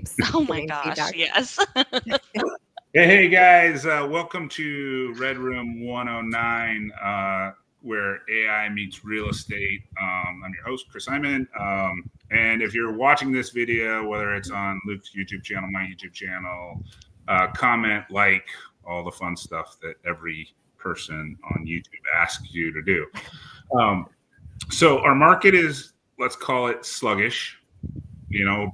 groups. Oh my giving gosh, feedback. yes. Hey guys, welcome to Redroom 109, where AI meets real estate. I'm your host, Chris Hyman. And if you're watching this video, whether it's on Luke's YouTube channel, my YouTube channel, comment, like, all the fun stuff that every person on YouTube asks you to do. So our market is, let's call it sluggish,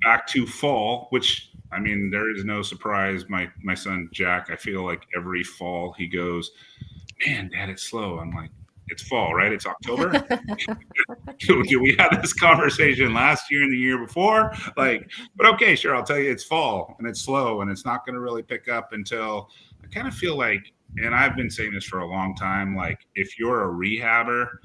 back to fall, which, I mean, there is no surprise. My son Jack, I feel like every fall he goes, "Man, Dad, it's slow." I'm like, "It's fall, right? It's October." We had this conversation last year and the year before, but okay, sure, I'll tell you, it's fall and it's slow and it's not going to really pick up until, I kind of feel like, and I've been saying this for a long time, like, if you're a rehabber,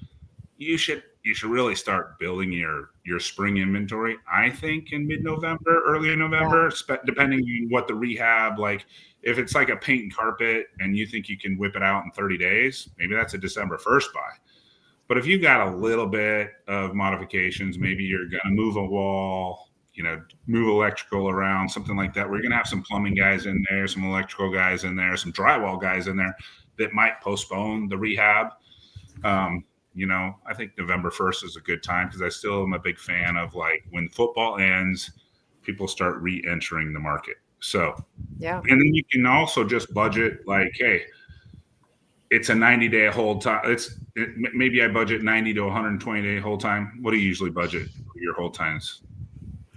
you should really start building your spring inventory, I think, in mid-November, early November, depending on what the rehab, like, if it's like a paint and carpet and you think you can whip it out in 30 days, maybe that's a December 1st buy. But if you've got a little bit of modifications, maybe you're going to move a wall, move electrical around, something like that, we're going to have some plumbing guys in there, some electrical guys in there, some drywall guys in there that might postpone the rehab. I think November 1st is a good time because I still am a big fan of, like, when football ends, people start re-entering the market. So, Yeah. And then you can also just budget, like, hey, it's a 90-day hold time. Maybe I budget 90 to 120-day hold time. What do you usually budget for your hold times?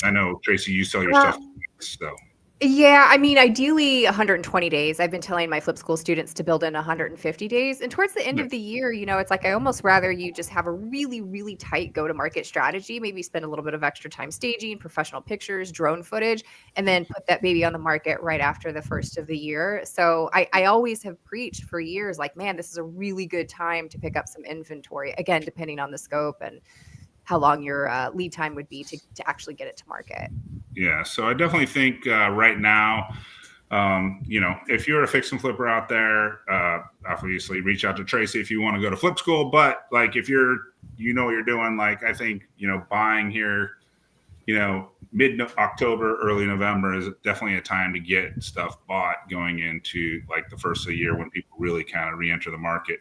I know, Tracy, you sell your stuff, so. Yeah, I mean, ideally 120 days. I've been telling my flip school students to build in 150 days. And towards the end of the year, it's like I almost rather you just have a really, really tight go-to-market strategy, maybe spend a little bit of extra time staging, professional pictures, drone footage, and then put that baby on the market right after the first of the year. So I always have preached for years, like, man, this is a really good time to pick up some inventory, again, depending on the scope and how long your lead time would be to actually get it to market. Yeah, so I definitely think right now, if you're a fix and flipper out there, obviously reach out to Tracy if you want to go to flip school. But, like, if what you're doing, like, I think, buying here, mid-October, early November is definitely a time to get stuff bought going into, like, the first of the year when people really kind of re-enter the market.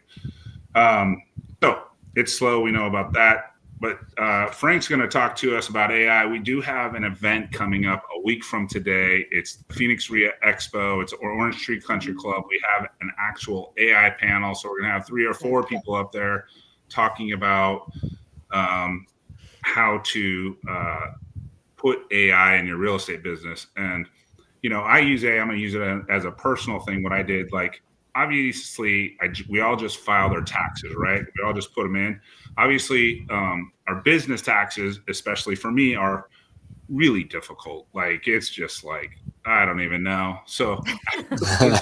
So it's slow. We know about that. But Frank's going to talk to us about AI. We do have an event coming up a week from today. It's Phoenix REIA Expo. It's Orange Tree Country Club. We have an actual AI panel. So we're going to have 3 or 4 people up there talking about how to put AI in your real estate business. And, I use AI. I'm going to use it as a personal thing. What I did, like, obviously, we all just file their taxes, right? We all just put them in. Obviously, our business taxes, especially for me, are really difficult. Like, it's just like, I don't even know. So I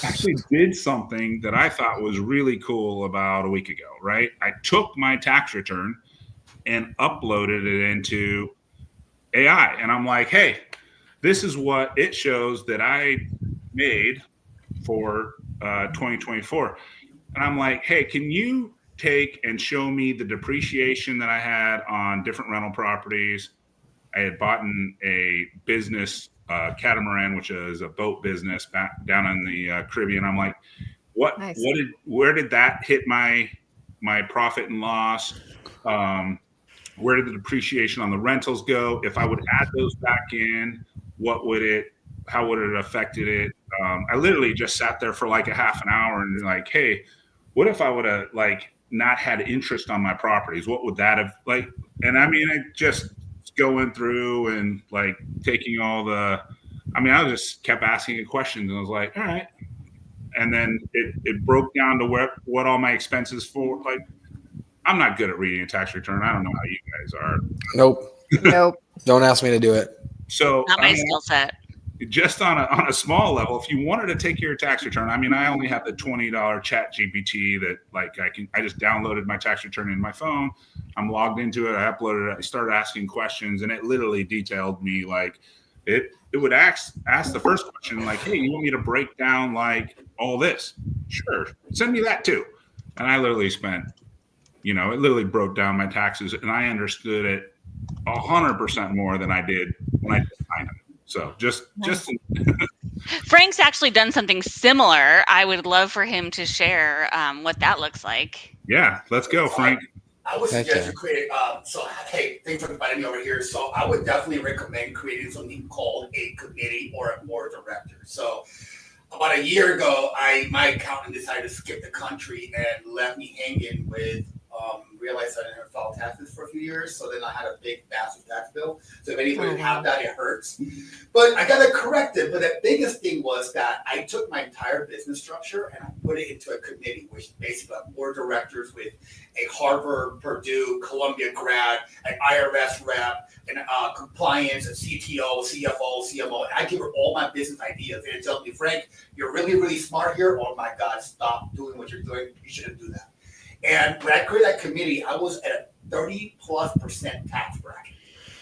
actually did something that I thought was really cool about a week ago, right? I took my tax return and uploaded it into AI. And I'm like, hey, this is what it shows that I made for 2024. And I'm like, hey, can you take and show me the depreciation that I had on different rental properties? I had bought a business catamaran, which is a boat business back down in the Caribbean. I'm like, where did that hit my profit and loss? Where did the depreciation on the rentals go? If I would add those back in, how would it have affected it? I literally just sat there for like a half an hour and like, hey, what if I would have, like, not had interest on my properties? What would that have, like? And I mean, I just going through and, like, taking I just kept asking it questions, and I was like, all right. And then it broke down to what all my expenses for. Like, I'm not good at reading a tax return. I don't know how you guys are. Nope. Don't ask me to do it. So Not my skill set. Just on a small level, if you wanted to take your tax return, I mean, I only have the $20 Chat GPT that, like, I just downloaded my tax return in my phone. I'm logged into it. I uploaded it. I started asking questions, and it literally detailed me, like, it would ask the first question, like, hey, you want me to break down, like, all this? Sure, send me that too. And I literally spent, it literally broke down my taxes, and I understood it 100% more than I did when I did mine. So just Frank's actually done something similar. I would love for him to share what that looks like. Yeah, let's go, Frank. I would suggest you create. So hey, thanks for inviting me over here. So I would definitely recommend creating something called a committee or a board of directors. So about a year ago, my accountant decided to skip the country and left me hanging with. Realized I didn't file taxes for a few years, so then I had a big massive tax bill. So if anybody didn't have that, it hurts. But I got to correct it. But the biggest thing was that I took my entire business structure and I put it into a committee, which is basically a board of directors with a Harvard, Purdue, Columbia grad, an IRS rep, and compliance, a CTO, CFO, CMO. And I give her all my business ideas, and it tells me, Frank, you're really, really smart here. Oh my God, stop doing what you're doing. You shouldn't do that. And when I created that committee, I was at a 30+% tax bracket.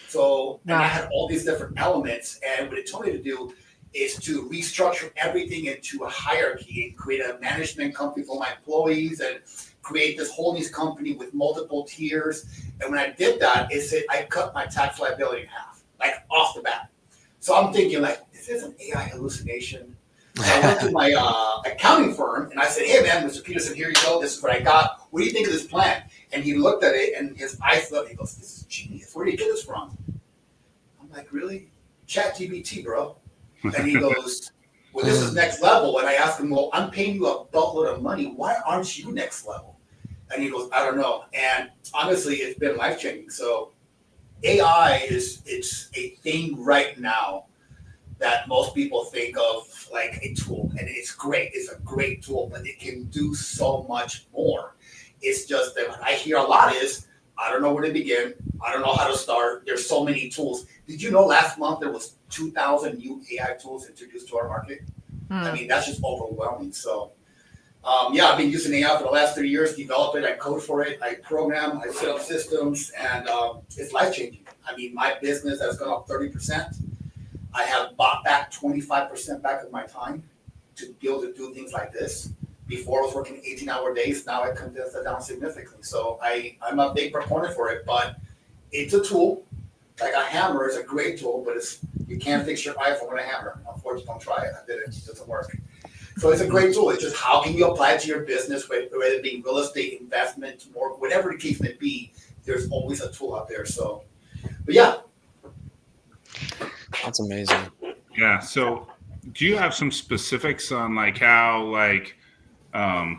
So, and I had all these different elements. And what it told me to do is to restructure everything into a hierarchy and create a management company for my employees and create this whole new company with multiple tiers. And when I did that, it said I cut my tax liability in half, like off the bat. So I'm thinking, like, is this an AI hallucination? So I went to my accounting firm and I said, hey man, Mr. Peterson, here you go. This is what I got. What do you think of this plan? And he looked at it and his eyes lit up. He goes, this is genius. Where did you get this from? I'm like, really? ChatGPT, bro. And he goes, well, this is next level. And I asked him, well, I'm paying you a buttload of money. Why aren't you next level? And he goes, I don't know. And honestly, it's been life-changing. So AI it's a thing right now that most people think of like a tool, and it's great. It's a great tool, but it can do so much more. It's just that what I hear a lot is, I don't know where to begin. I don't know how to start. There's so many tools. Did you know last month there was 2,000 new AI tools introduced to our market? I mean, that's just overwhelming. So, I've been using AI for the last 3 years, develop it, I code for it, I program, I set up systems, and it's life-changing. I mean, my business has gone up 30%. I have bought back 25% back of my time to be able to do things like this. Before I was working 18-hour days, now I condensed that down significantly. So I'm a big proponent for it, but it's a tool. Like a hammer is a great tool, but you can't fix your iPhone with a hammer. Unfortunately, don't try it. I did it. It doesn't work. So it's a great tool. It's just how can you apply it to your business, whether it be real estate, investment, or whatever the case may be, there's always a tool out there. So, but yeah. That's amazing. Yeah. So do you have some specifics on like how like, that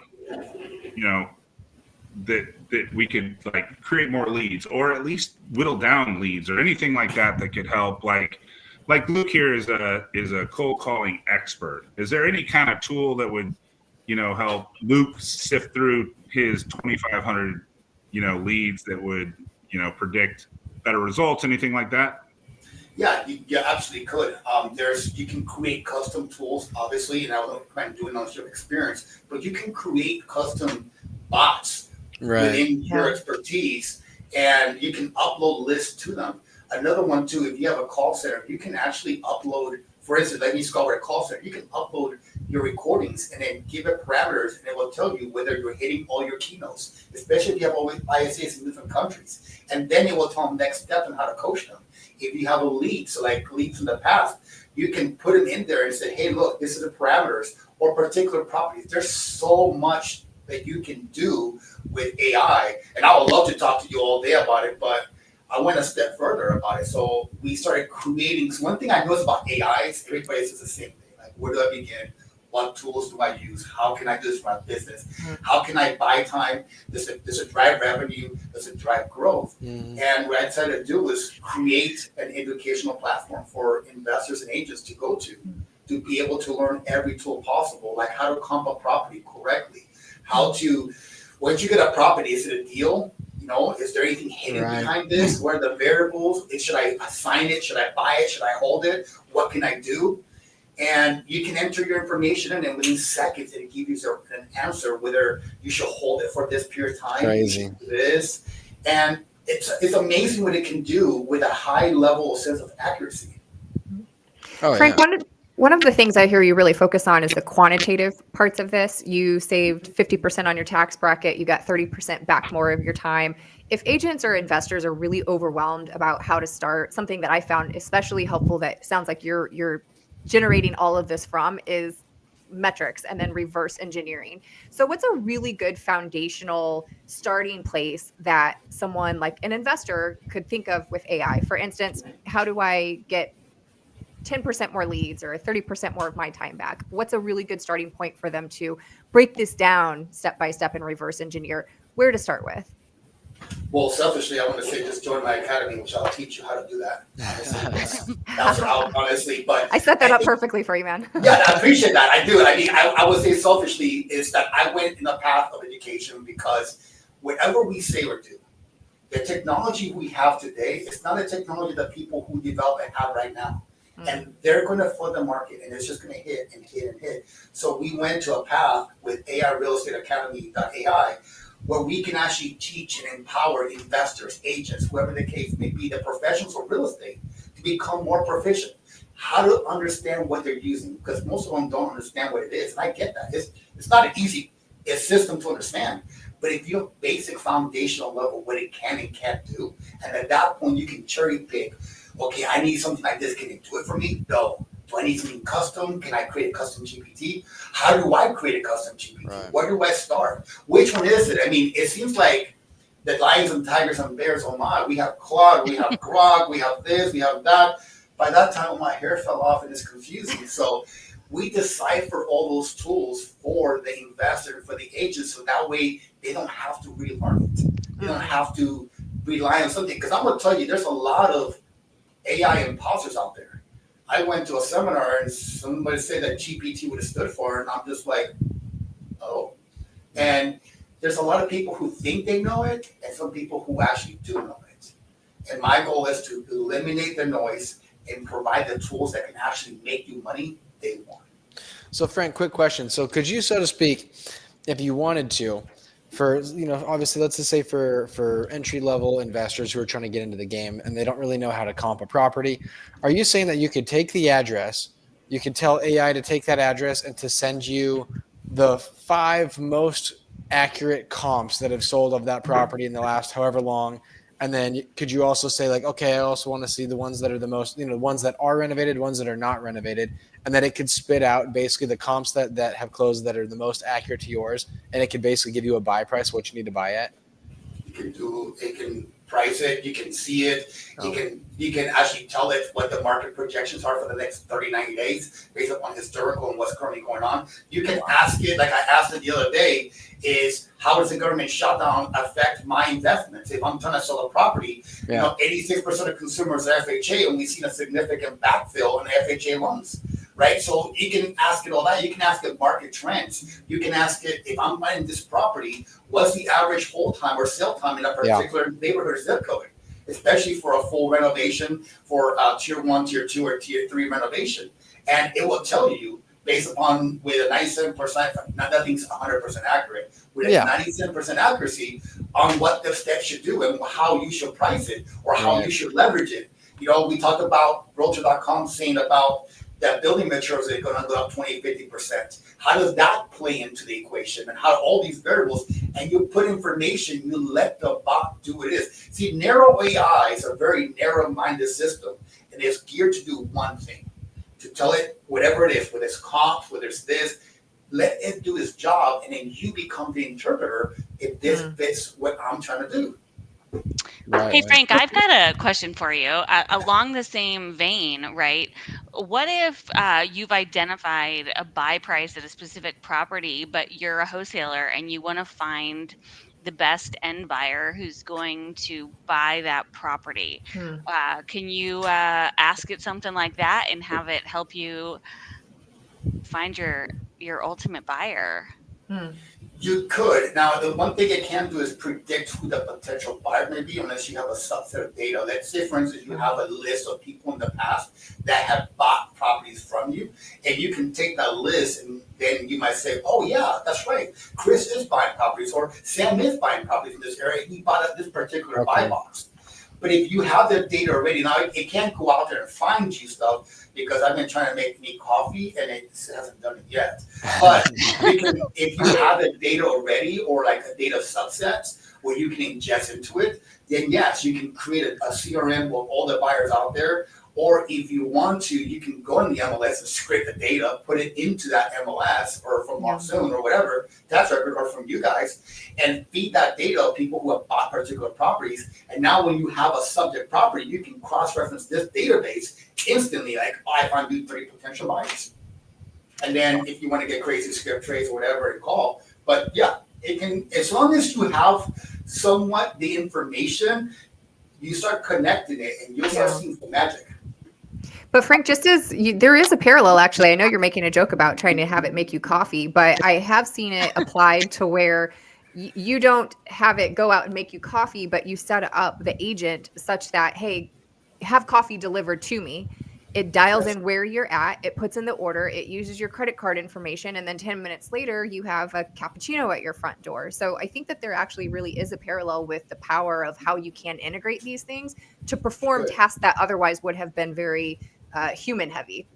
we could like create more leads or at least whittle down leads or anything like that could help like Luke here is a cold calling expert. Is there any kind of tool that would, help Luke sift through his 2,500, leads that would, predict better results, anything like that? Yeah, you absolutely could. You can create custom tools, obviously, and I don't recommend doing on your experience, but you can create custom bots within your expertise, and you can upload lists to them. Another one too, if you have a call center, you can actually upload, for instance, like you call it a call center, you can upload your recordings and then give it parameters, and it will tell you whether you're hitting all your keynotes, especially if you have always ISAs in different countries. And then it will tell them next step on how to coach them. If you have a lead, so like leads in the past, you can put them in there and say, hey, look, this is the parameters or particular properties. There's so much that you can do with AI. And I would love to talk to you all day about it, but I went a step further about it. So we started creating. So one thing I noticed about AI is everybody says the same thing. Like, where do I begin? What tools do I use? How can I do this for my business? How can I buy time? Does it drive revenue? Does it drive growth? And what I decided to do was create an educational platform for investors and agents to go to be able to learn every tool possible, like how to comp a property correctly, how to, once you get a property, is it a deal? Is there anything hidden behind this? What are the variables? Should I assign it? Should I buy it? Should I hold it? What can I do? And you can enter your information in, and within seconds, it gives you an answer whether you should hold it for this period of time. Crazy. This, and it's amazing what it can do with a high level sense of accuracy. Oh, Frank, yeah. One of the things I hear you really focus on is the quantitative parts of this. You saved 50% on your tax bracket, you got 30% back more of your time. If agents or investors are really overwhelmed about how to start, something that I found especially helpful that sounds like you're generating all of this from is metrics and then reverse engineering. So what's a really good foundational starting place that someone like an investor could think of with AI? For instance, how do I get 10% more leads or 30% more of my time back? What's a really good starting point for them to break this down step by step and reverse engineer where to start with? Well, selfishly, I want to say just join my academy, which I'll teach you how to do that. Honestly, that's what I'll, honestly. But I set that up perfectly for you, man. Yeah, I appreciate that. I do. I mean, I would say selfishly is that I went in the path of education because whatever we say or do, the technology we have today is not a technology that people who develop it have right now. And they're going to flood the market, and it's just going to hit and hit and hit. So we went to a path with AI Real Estate Academy.ai, where we can actually teach and empower investors, agents, whoever the case may be, the professionals of real estate to become more proficient, how to understand what they're using, because most of them don't understand what it is. And I get that. It's not an easy system to understand. But if you have basic foundational level, what it can and can't do, and at that point you can cherry pick. Okay, I need something like this. Can it do it for me? No. Do I need something custom? Can I create a custom GPT? How do I create a custom GPT? Right. Where do I start? Which one is it? I mean, it seems like the lions and tigers and bears, oh my, we have Claude, we have Grok, we have this, we have that. By that time, my hair fell off and it's confusing. So we decipher all those tools for the investor, for the agent, so that way they don't have to relearn it. They don't have to rely on something. Because I'm going to tell you, there's a lot of AI imposters out there. I went to a seminar and somebody said that GPT would have stood for, and I'm just like, oh. And there's a lot of people who think they know it, and some people who actually do know it. And my goal is to eliminate the noise and provide the tools that can actually make you money day one. So Frank, quick question. So could you, so to speak, if you wanted to, for, you know, obviously, let's just say for entry-level investors who are trying to get into the game and they don't really know how to comp a property, are you saying that you could take the address, you could tell AI to take that address and to send you the 5 most accurate comps that have sold of that property in the last however long? And then could you also say like, okay, I also want to see the ones that are the most, you know, ones that are renovated, ones that are not renovated, and then it could spit out basically the comps that have closed that are the most accurate to yours, and it could basically give you a buy price, what you need to buy at? It can price it, you can see it, you can actually tell it what the market projections are for the next 30, 90 days based upon historical and what's currently going on. You can ask it, like I asked it the other day, is how does the government shutdown affect my investments? If I'm trying to sell a property, you know, 86% of consumers are FHA, and we've seen a significant backfill in FHA loans. Right, so you can ask it all that. You can ask it market trends. You can ask it, if I'm buying this property, what's the average hold time or sale time in a particular neighborhood or zip code, especially for a full renovation, for tier 1, tier 2, or tier 3 renovation. And it will tell you based upon with a 97%, nothing's 100% accurate, with a 97% accuracy on what the steps should do and how you should price it or how you should leverage it. You know, we talked about Realtor.com saying about that building materials are going to go up 20, 50%. How does that play into the equation? And how all these variables, and you put information, you let the bot do what it is. See, narrow AI is a very narrow-minded system, and it's geared to do one thing, to tell it whatever it is, whether it's comps, whether it's this, let it do its job, and then you become the interpreter if this fits what I'm trying to do. Hey, Frank, I've got a question for you. Along the same vein, right? What if you've identified a buy price at a specific property, but you're a wholesaler and you want to find the best end buyer who's going to buy that property? Can you ask it something like that and have it help you find your ultimate buyer? You could. Now, the one thing it can't do is predict who the potential buyer may be unless you have a subset of data. Let's say, for instance, you have a list of people in the past that have bought properties from you, and you can take that list and then you might say, oh, yeah, that's right. Chris is buying properties, or Sam is buying properties in this area. He bought at this particular buy box. But if you have the data already, now it can't go out there and find you stuff, because I've been trying to make me coffee and it hasn't done it yet. But if you have the data already, or like a data subset where you can ingest into it, then yes, you can create a CRM with all the buyers out there. Or if you want to, you can go in the MLS and scrape the data, put it into that MLS or from Monsoon or whatever, tax record, or from you guys, and feed that data of people who have bought particular properties. And now when you have a subject property, you can cross-reference this database instantly, like, I found you 3 potential buyers. And then if you want to get crazy, skip trades or whatever, and call. But yeah, it can, as long as you have somewhat the information, you start connecting it and you'll start seeing some magic. But Frank, just as there is a parallel, actually, I know you're making a joke about trying to have it make you coffee, but I have seen it applied to where you don't have it go out and make you coffee, but you set up the agent such that, hey, have coffee delivered to me. It dials in where you're at, it puts in the order, it uses your credit card information, and then 10 minutes later, you have a cappuccino at your front door. So I think that there actually really is a parallel with the power of how you can integrate these things to perform tasks that otherwise would have been very human heavy.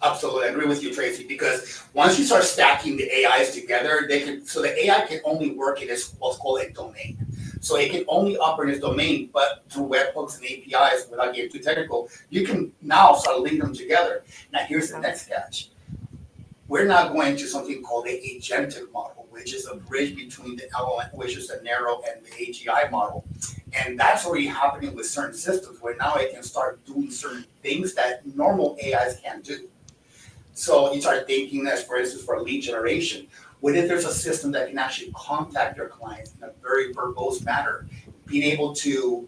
Absolutely, I agree with you, Tracy, because once you start stacking the AIs together, so the AI can only work in what's called a domain. So it can only operate in its domain, but through webhooks and APIs, without getting too technical, you can now start linking them together. Now, here's the next catch. We're now going to something called the agentic model, which is a bridge between the LLM, which is the narrow, and the AGI model. And that's already happening with certain systems, where now it can start doing certain things that normal AIs can't do. So you start thinking that, for instance, for lead generation, what if there's a system that can actually contact your clients in a very verbose manner, being able to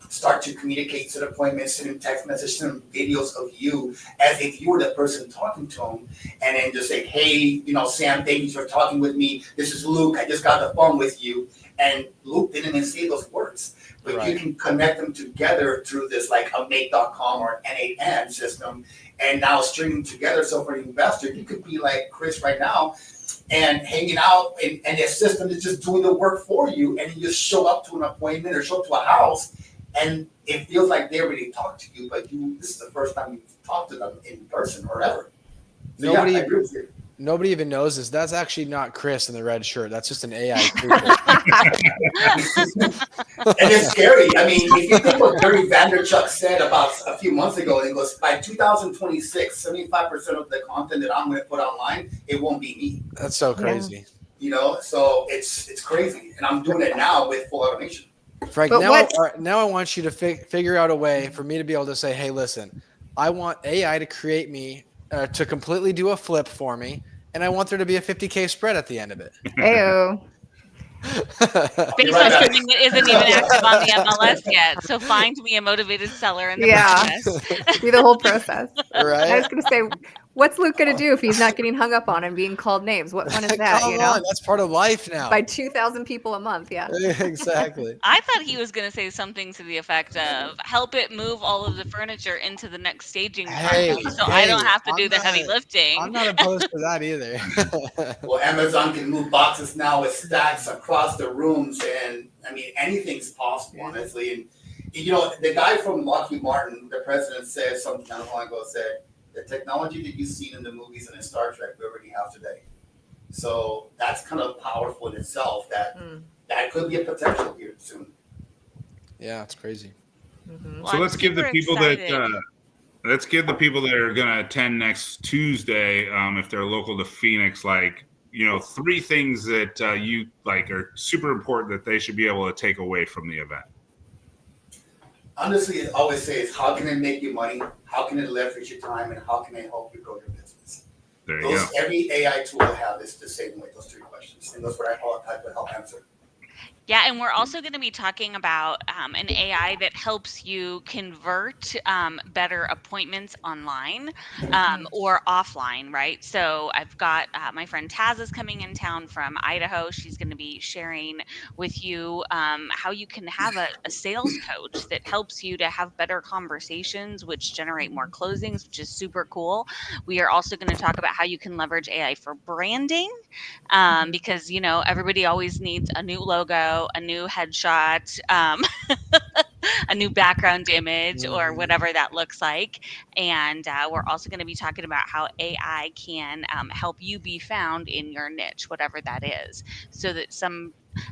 start to communicate, set appointments, send text messages, send videos of you as if you were the person talking to them, and then just say, hey, Sam, thank you for talking with me. This is Luke. I just got the phone with you. And Luke didn't even say those words, but you can connect them together through this like a make.com or N8N system, and now streaming together. So for an investor, you could be like Chris right now and hanging out, and the system is just doing the work for you, and you just show up to an appointment or show up to a house, and it feels like they already talked to you, but this is the first time you've talked to them in person or ever. So Nobody even knows this. That's actually not Chris in the red shirt. That's just an AI creature. And it's scary. I mean, if you think what Gary Vaynerchuk said about a few months ago, he goes, by 2026, 75% of the content that I'm going to put online, it won't be me. That's so crazy. So it's crazy. And I'm doing it now with full automation. Frank, now I want you to figure out a way for me to be able to say, hey, listen, I want AI to create me, to completely do a flip for me, and I want there to be a 50K spread at the end of it. Ayo. Based on something that isn't even active on the MLS yet. So find me a motivated seller in the process. Do the whole process. Right. I was going to say, what's Luke going to do if he's not getting hung up on and being called names? What fun is that? Come on, that's part of life now. By 2,000 people a month, Exactly. I thought he was going to say something to the effect of help it move all of the furniture into the next staging room, so I don't have to do the heavy lifting. I'm not opposed to that either. Well, Amazon can move boxes now with stacks across the rooms, and I mean, anything's possible, honestly. And the guy from Lockheed Martin, the president, said something not long ago, said, the technology that you've seen in the movies and in Star Trek, we already have today. So that's kind of powerful in itself. That could be a potential here soon. Yeah, it's crazy. Mm-hmm. So let's give the people that are going to attend next Tuesday, if they're local to Phoenix, 3 things that you like are super important that they should be able to take away from the event. Honestly, I always say is how can it make you money? How can it leverage your time? And how can it help you grow your business? There you go. Every AI tool I have is the same way, those 3 questions. And those are what I would help answer. Yeah, and we're also going to be talking about an AI that helps you convert better appointments online or offline, right? So I've got my friend Taz is coming in town from Idaho. She's going to be sharing with you how you can have a sales coach that helps you to have better conversations, which generate more closings, which is super cool. We are also going to talk about how you can leverage AI for branding because, everybody always needs a new logo, a new headshot, a a new background image or whatever that looks like. And we're also going to be talking about how AI can help you be found in your niche, whatever that is, so that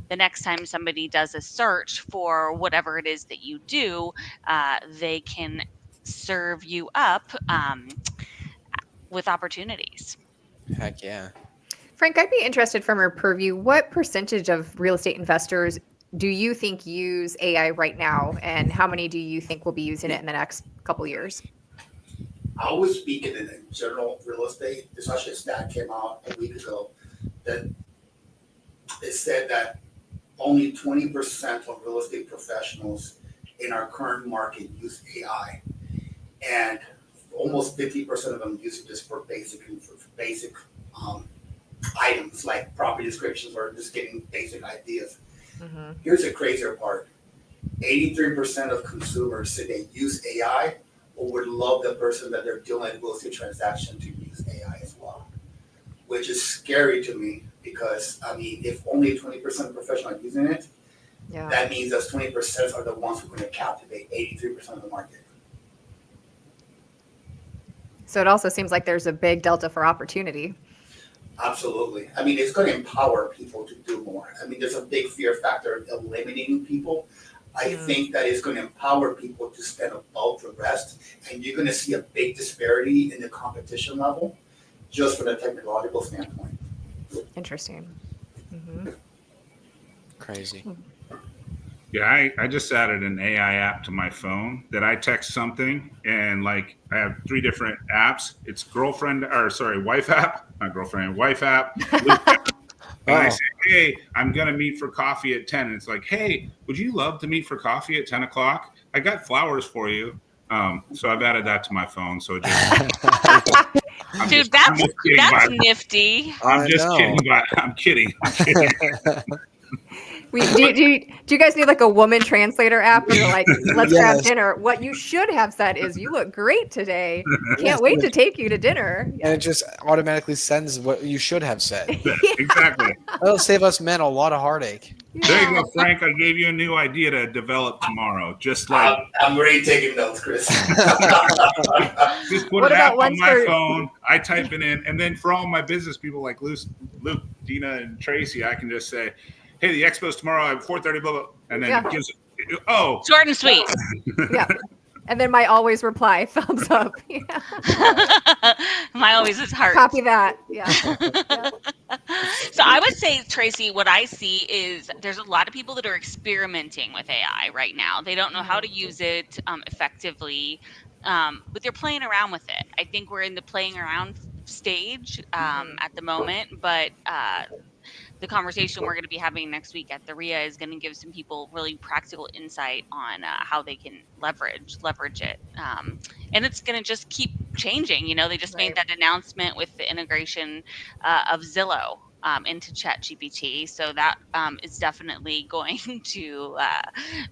the next time somebody does a search for whatever it is that you do, they can serve you up with opportunities. Heck yeah. Frank, I'd be interested from your purview, what percentage of real estate investors do you think use AI right now, and how many do you think will be using it in the next couple years? I was speaking in general real estate. There's actually a stat came out a week ago that it said that only 20% of real estate professionals in our current market use AI, and almost 50% of them use this for basic items like property descriptions or just getting basic ideas. Mm-hmm. Here's the crazier part: 83% of consumers say they use AI or would love the person that they're doing a real estate transaction to use AI as well, which is scary to me because, I mean, if only 20% of professionals are using it, that means those 20% are the ones who are going to captivate 83% of the market. So it also seems like there's a big delta for opportunity. Absolutely. I mean, it's going to empower people to do more. I mean, there's a big fear factor of limiting people. I think that it's going to empower people to spend above the rest, and you're going to see a big disparity in the competition level just from a technological standpoint. Interesting. Mm-hmm. Crazy. Yeah, I just added an AI app to my phone that I text something, and like I have 3 different apps. It's wife app, not girlfriend, wife app. And I say, hey, I'm going to meet for coffee at 10. And it's like, hey, would you love to meet for coffee at 10 o'clock? I got flowers for you. So I've added that to my phone. So Dude, that's nifty. I'm just kidding. But I'm kidding. Do you guys need like a woman translator app where you're like, let's grab dinner? What you should have said is, you look great today. Can't wait to take you to dinner. And it just automatically sends what you should have said. Exactly. That'll save us men a lot of heartache. Yeah. There you go, Frank. I gave you a new idea to develop tomorrow. Just like I'm already taking notes, Chris. Just put an app on my phone. I type it in, and then for all my business people like Luke, Dina, and Tracy, I can just say, hey, the expo's tomorrow at 4:30, blah, blah, and then it gives it, short and sweet. Yeah. And then my always reply, thumbs up. Yeah. My always is heart. Copy that. Yeah. So I would say, Tracy, what I see is there's a lot of people that are experimenting with AI right now. They don't know how to use it effectively, but they're playing around with it. I think we're in the playing around stage at the moment, but the conversation we're going to be having next week at the RIA is going to give some people really practical insight on how they can leverage it. And it's going to just keep changing. You know, they just made that announcement with the integration of Zillow into ChatGPT. So that is definitely going to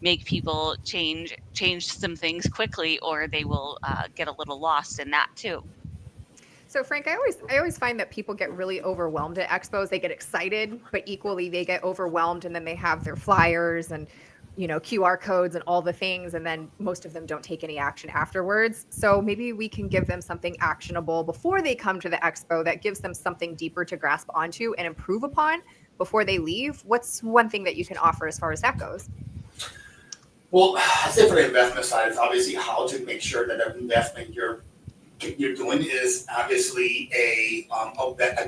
make people change some things quickly, or they will get a little lost in that too. So Frank, I always find that people get really overwhelmed at expos. They get excited, but equally they get overwhelmed, and then they have their flyers and, you know, QR codes and all the things, and then most of them don't take any action afterwards. So maybe we can give them something actionable before they come to the expo that gives them something deeper to grasp onto and improve upon before they leave. What's one thing that you can offer as far as that goes? Well, I'd say for the investment side, it's obviously how to make sure that the investment you're doing is obviously a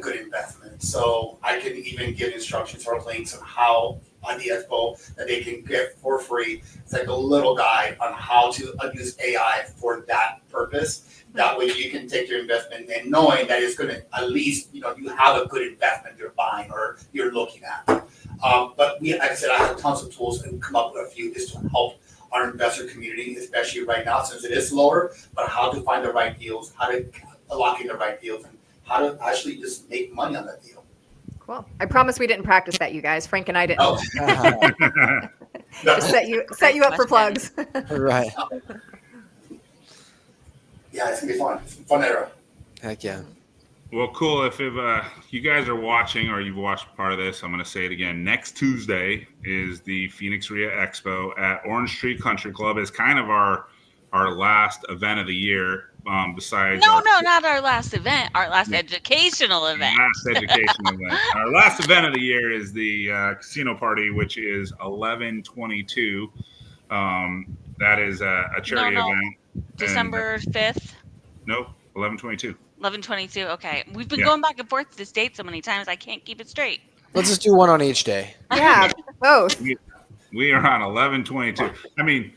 good investment. So I can even give instructions or links on how on the expo that they can get for free. It's like a little guide on how to use AI for that purpose. That way you can take your investment and knowing that it's going to at least, you know, you have a good investment you're buying or you're looking at. But like I said, I have tons of tools and come up with a few just to help our investor community, especially right now since it is lower, but how to find the right deals, how to lock in the right deals, and how to actually just make money on that deal. Cool. I promise we didn't practice that, you guys. Frank and I didn't. Oh. Just set you up for plugs. Right. Yeah, it's gonna be fun. It's a fun era. Heck yeah. Well, cool. If you guys are watching or you've watched part of this, I'm going to say it again. Next Tuesday is the Phoenix RIA Expo at Orange Street Country Club. It's kind of our last event of the year. Besides No, not our last event. Our last educational event. Last educational event. Our last event of the year is the casino party, which is 11/22. That is a charity event. December 5th. Nope, 11/22. 11/22. Okay, we've been going back and forth to this date so many times I can't keep it straight. Let's just do one on each day. Yeah, both. We are on 11/22. I mean,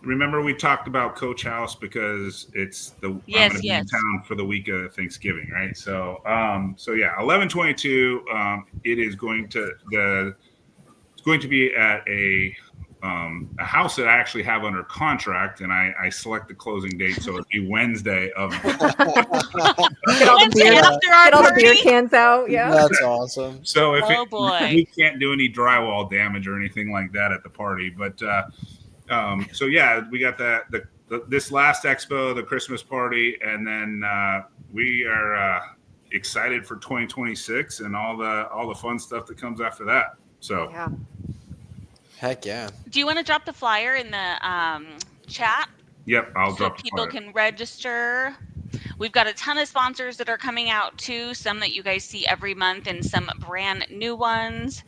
remember we talked about Coach House because it's I'm going to be in town for the week of Thanksgiving, right? So, yeah, 11/22. It is going to be at a house that I actually have under contract, and I select the closing date, so it'd be Wednesday of. Get all the beer cans out. Yeah, that's awesome. So if we can't do any drywall damage or anything like that at the party, but so yeah, we got this last expo, the Christmas party, and then we are excited for 2026 and all the fun stuff that comes after that. So. Yeah. Heck yeah. Do you want to drop the flyer in the chat? Yep, I'll drop the flyer. So people can register. We've got a ton of sponsors that are coming out too, some that you guys see every month and some brand new ones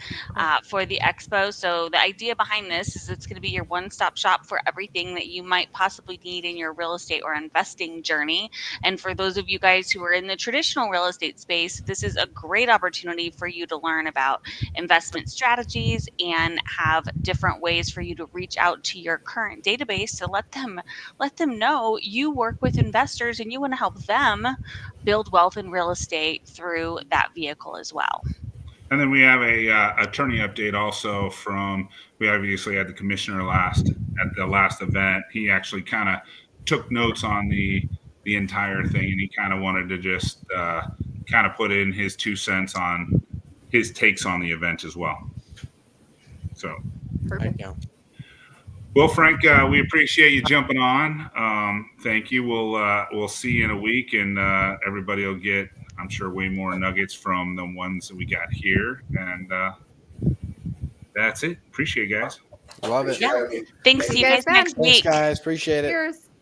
for the expo. So the idea behind this is it's going to be your one-stop shop for everything that you might possibly need in your real estate or investing journey. And for those of you guys who are in the traditional real estate space, this is a great opportunity for you to learn about investment strategies and have different ways for you to reach out to your current database to let them know you work with investors and you want to help them build wealth in real estate through that vehicle as well. And then we have a attorney update also we obviously had the commissioner at the last event. He actually kind of took notes on the entire thing, and he kind of wanted to just kind of put in his 2 cents on his takes on the event as well. So perfect. Well, Frank, we appreciate you jumping on. Thank you. We'll see you in a week, and everybody will get, I'm sure, way more nuggets from the ones that we got here. And that's it. Appreciate it, guys. Love it. Yeah. Thanks. See you guys next week. Thanks, guys. Appreciate it. Cheers.